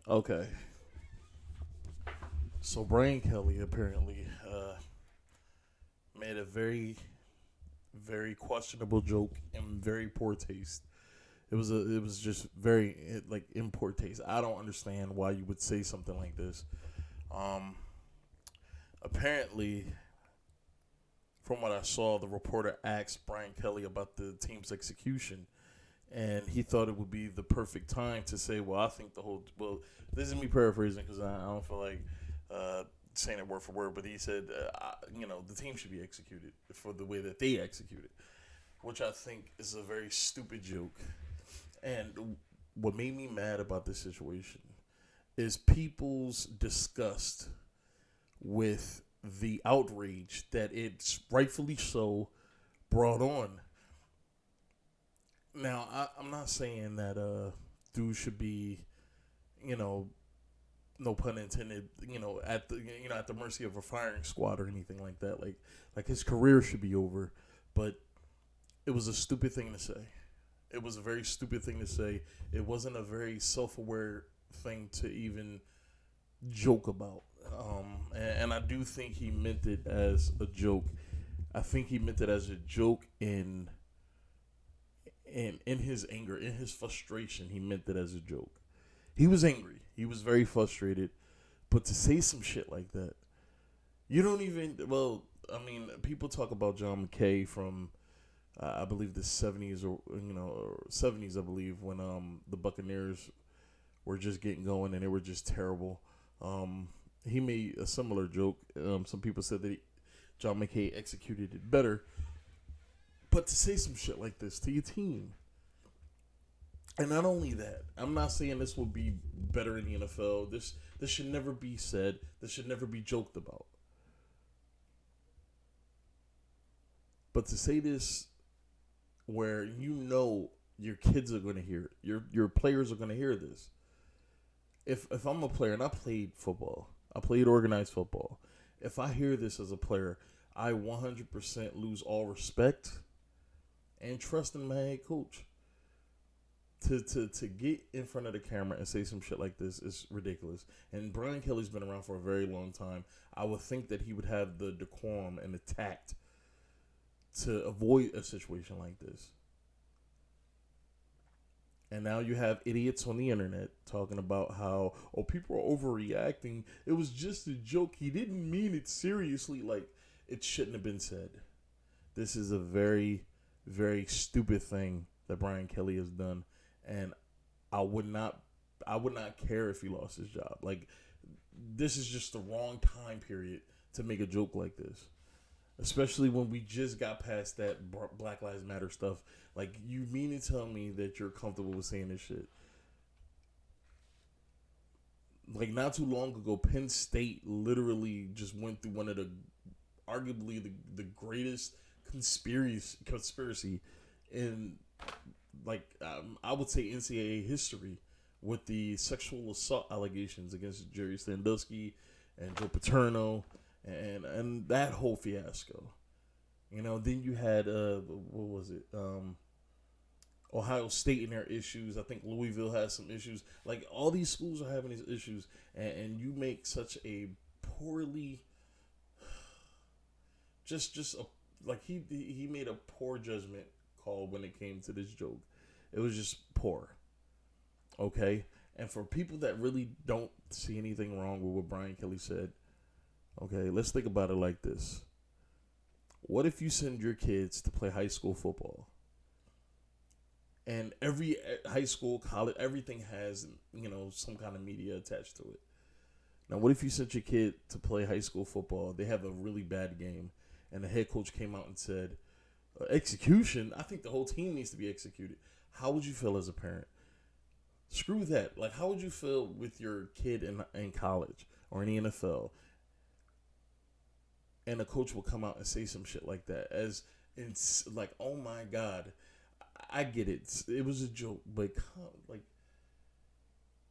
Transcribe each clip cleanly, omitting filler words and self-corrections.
Okay. So Brian Kelly apparently made a very questionable joke and very poor taste. It was just very like in poor taste. I don't understand why you would say something like this. Um, Apparently, from what I saw, the reporter asked Brian Kelly about the team's execution, and he thought it would be the perfect time to say, "Well, I think the whole well." This is me paraphrasing because I don't feel like uh, saying it word for word, but he said, the team should be executed for the way that they executed, which I think is a very stupid joke. And what made me mad about this situation is people's disgust with the outrage that it's rightfully so brought on. Now, I'm not saying that dude should be, you know, no pun intended, at the mercy of a firing squad or anything like that. Like his career should be over, but it was a stupid thing to say. It was a very stupid thing to say. It wasn't a very self-aware thing to even joke about. And I do think he meant it as a joke. I think he meant it as a joke in his anger, in his frustration. He meant it as a joke. He was angry. He was very frustrated. But to say some shit like that, you don't even. Well, I mean, people talk about John McKay from I believe the '70s or '70s, I believe, when the Buccaneers were just getting going and they were just terrible. He made a similar joke. Some people said that John McKay executed it better, but to say some shit like this to your team, and not only that, I'm not saying this will be better in the NFL. This should never be said. This should never be joked about. But to say this where your kids are going to hear it, your players are going to hear this. If I'm a player and I played football, I played organized football. If I hear this as a player, I 100% lose all respect and trust in my head coach. To get in front of the camera and say some shit like this is ridiculous. And Brian Kelly's been around for a very long time. I would think that he would have the decorum and the tact to avoid a situation like this. And now you have idiots on the internet talking about how, oh, people are overreacting. It was just a joke. He didn't mean it seriously. Like, it shouldn't have been said. This is a very, very stupid thing that Brian Kelly has done. And I would not I would not care if he lost his job. Like, this is just the wrong time period to make a joke like this. Especially when we just got past that Black Lives Matter stuff. Like, you mean to tell me that you're comfortable with saying this shit? Like, not too long ago, Penn State literally just went through one of the arguably the greatest conspiracy in, like, I would say, NCAA history, with the sexual assault allegations against Jerry Sandusky and Joe Paterno and that whole fiasco. Then you had what was it? Ohio State and their issues. I think Louisville has some issues. Like, all these schools are having these issues, and you make such a poorly, just a, like, he made a poor judgment call when it came to this joke. It was just poor. Okay, and for people that really don't see anything wrong with what Brian Kelly said, okay, let's think about it like this. What if you send your kids to play high school football, and every high school, college, everything has some kind of media attached to it? Now, what if you sent your kid to play high school football? They have a really bad game, and the head coach came out and said, "Execution. I think the whole team needs to be executed." How would you feel as a parent? Screw that. Like, how would you feel with your kid in college or in the NFL, and a coach will come out and say some shit like that? As it's like, oh my god, I get it. It was a joke, but like,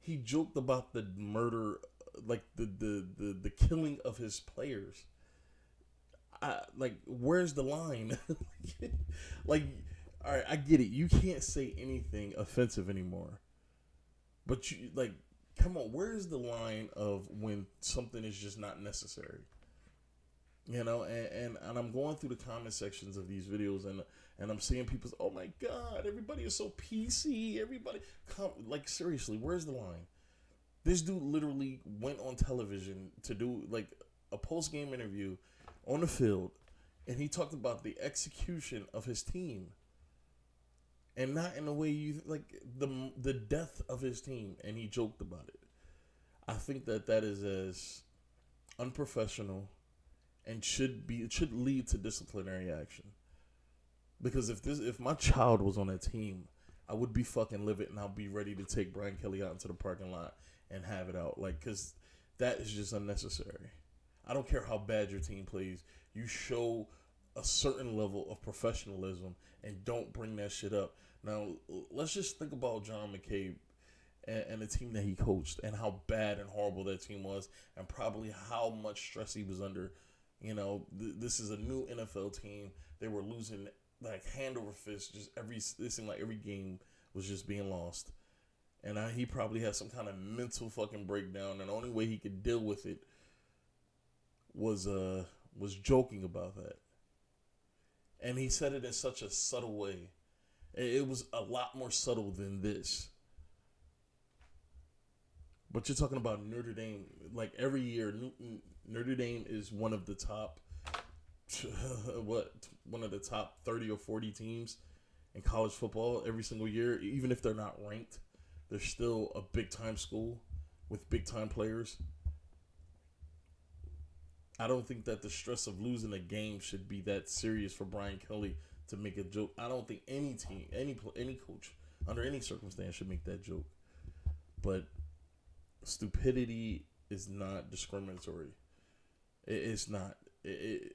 he joked about the murder, like the killing of his players. Like, where's the line? Like, all right, I get it. You can't say anything offensive anymore, but you, like, come on, where's the line of when something is just not necessary? You know, and I'm going through the comment sections of these videos, and I'm seeing people say, oh my God, everybody is so PC. Everybody, come, like, seriously, where's the line? This dude literally went on television to do like a post game interview on the field, and he talked about the execution of his team, and not in a way you like the death of his team, and he joked about it. I think that that is as unprofessional and it should lead to disciplinary action. Because if my child was on that team, I would be fucking livid, and I'll be ready to take Brian Kelly out into the parking lot and have it out. Like, because that is just unnecessary. I don't care how bad your team plays. You show a certain level of professionalism and don't bring that shit up. Now, let's just think about John McCabe and the team that he coached and how bad and horrible that team was, and probably how much stress he was under. You know, this is a new NFL team. They were losing like hand over fist. It seemed like every game was just being lost. And he probably had some kind of mental fucking breakdown. And the only way he could deal with it was joking about that. And he said it in such a subtle way. It was a lot more subtle than this. But you're talking about Notre Dame. Like every year, Notre Dame is one of the top, one of the top 30 or 40 teams in college football every single year. Even if they're not ranked, they're still a big time school with big time players. I don't think that the stress of losing a game should be that serious for Brian Kelly to make a joke. I don't think any team, any coach, under any circumstance, should make that joke. But stupidity is not discriminatory. It's not.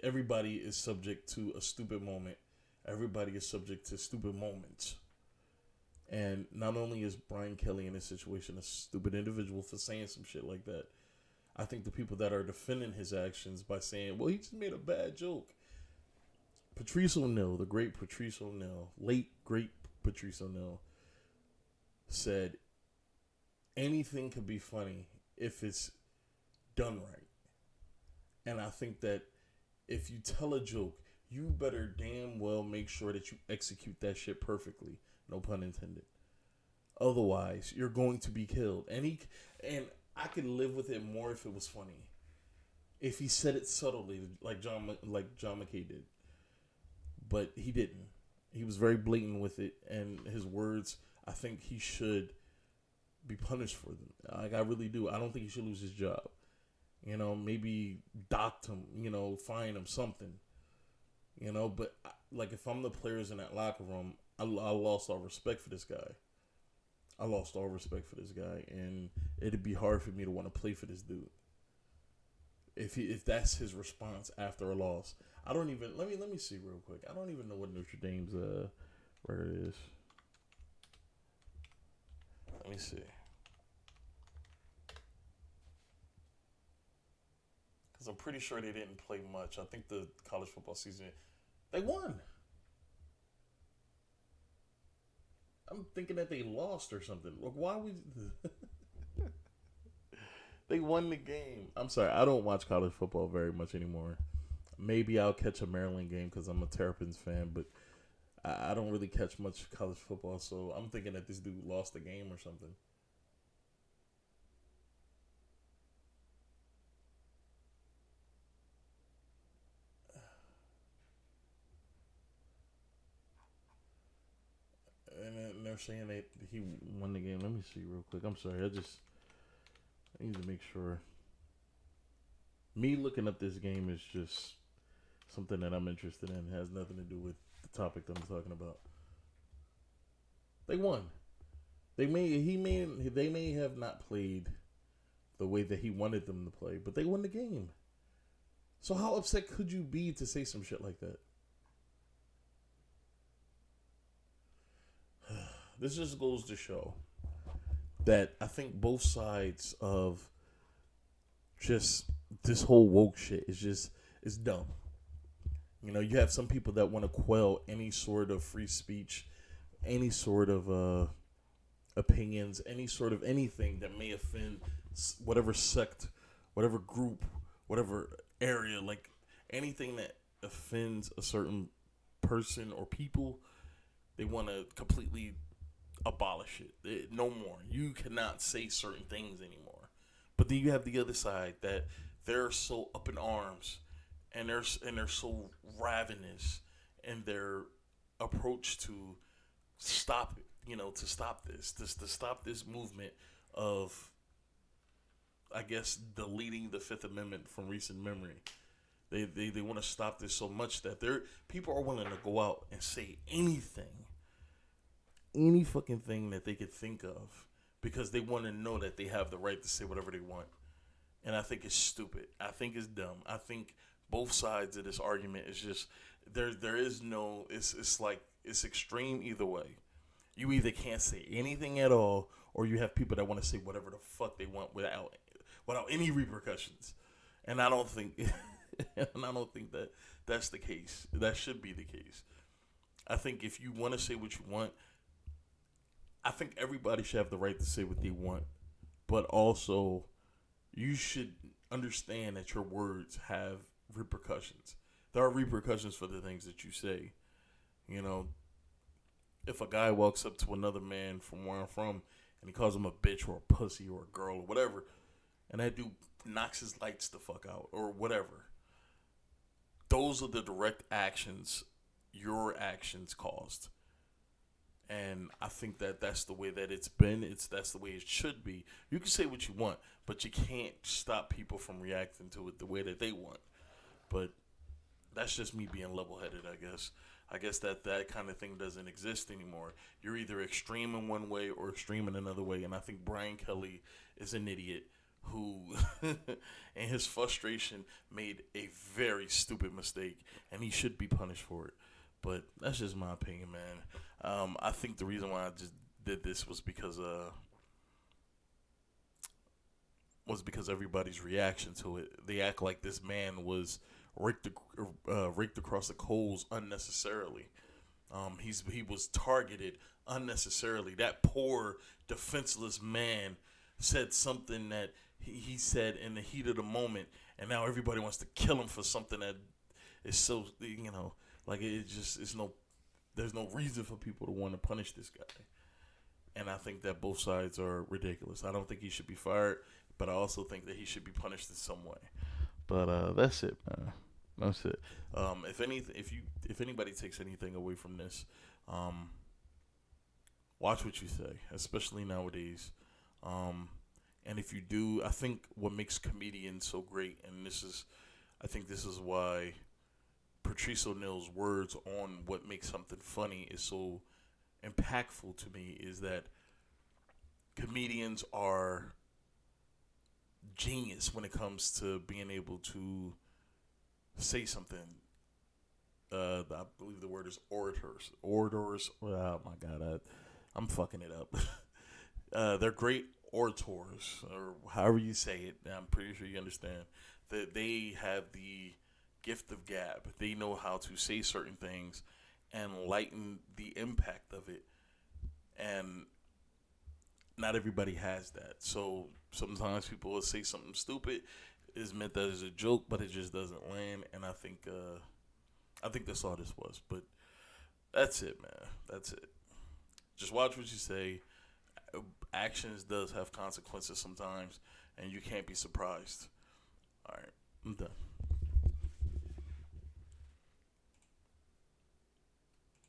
Everybody is subject to a stupid moment. Everybody is subject to stupid moments. And not only is Brian Kelly in this situation a stupid individual for saying some shit like that, I think the people that are defending his actions by saying, well, he just made a bad joke. Patrice O'Neal, the great Patrice O'Neal, late great Patrice O'Neal, said anything could be funny if it's done right. And I think that if you tell a joke, you better damn well make sure that you execute that shit perfectly. No pun intended. Otherwise, you're going to be killed. And I could live with it more if it was funny. If he said it subtly, like John McKay did. But he didn't. He was very blatant with it, and his words, I think he should be punished for them. Like, I really do. I don't think he should lose his job. You know, maybe dock him, fine him, something. But like if I'm the players in that locker room, I lost all respect for this guy. I lost all respect for this guy, and it'd be hard for me to want to play for this dude. If that's his response after a loss, I don't even let me see real quick. I don't even know what Notre Dame's record is. Let me see. Because I'm pretty sure they didn't play much. I think the college football season, they won. I'm thinking that they lost or something. Like, why would they won the game? I'm sorry, I don't watch college football very much anymore. Maybe I'll catch a Maryland game because I'm a Terrapins fan, but I don't really catch much college football. So I'm thinking that this dude lost the game or something. And they're saying that he won the game. Let me see real quick. I'm sorry. I need to make sure. Me looking up this game is just something that I'm interested in. It has nothing to do with the topic that I'm talking about. They won. They may have not played the way that he wanted them to play, but they won the game. So how upset could you be to say some shit like that? This just goes to show that I think both sides of just this whole woke shit is dumb. You have some people that want to quell any sort of free speech, any sort of opinions, any sort of anything that may offend whatever sect, whatever group, whatever area, like anything that offends a certain person or people, they want to completely abolish it. No more. You cannot say certain things anymore. But then you have the other side that they're so up in arms, and they're so ravenous in their approach to stop it. To stop to stop this movement of, I guess, deleting the Fifth Amendment from recent memory. They want to stop this so much that people are willing to go out and say anything, any fucking thing that they could think of, because they want to know that they have the right to say whatever they want. And I think it's stupid. I think it's dumb. I think both sides of this argument is just there is no, it's like it's extreme either way. You either can't say anything at all, or you have people that want to say whatever the fuck they want without any repercussions. And I don't think that that's the case. That should be the case. I think if you want to say what you want, I think everybody should have the right to say what they want, but also you should understand that your words have repercussions. There are repercussions for the things that you say. You know, if a guy walks up to another man from where I'm from and he calls him a bitch or a pussy or a girl or whatever, and that dude knocks his lights the fuck out or whatever, those are the direct actions your actions caused. And I think that that's the way that it's been. That's the way it should be. You can say what you want, but you can't stop people from reacting to it the way that they want. But that's just me being level-headed, I guess. I guess that kind of thing doesn't exist anymore. You're either extreme in one way or extreme in another way. And I think Brian Kelly is an idiot who, in his frustration, made a very stupid mistake, and he should be punished for it. But that's just my opinion, man. I think the reason why I just did this was because everybody's reaction to it. They act like this man was raked across the coals unnecessarily. He was targeted unnecessarily. That poor defenseless man said something that he said in the heat of the moment, and now everybody wants to kill him for something that is so, like there's no reason for people to want to punish this guy. And I think that both sides are ridiculous. I don't think he should be fired, but I also think that he should be punished in some way. But that's it, man. That's it. If anybody takes anything away from this, watch what you say, especially nowadays. And if you do, I think what makes comedians so great, and I think this is why Patrice O'Neal's words on what makes something funny is so impactful to me, is that comedians are genius when it comes to being able to say something. I believe the word is orators. Orators. Oh my god, I'm fucking it up. They're great orators, or however you say it. I'm pretty sure you understand that they have the gift of gab. They know how to say certain things and lighten the impact of it. And not everybody has that. So sometimes people will say something stupid, is meant that as a joke, but it just doesn't land. And I think that's all this was. But that's it, man. That's it. Just watch what you say. Actions does have consequences sometimes, and you can't be surprised. All right, I'm done.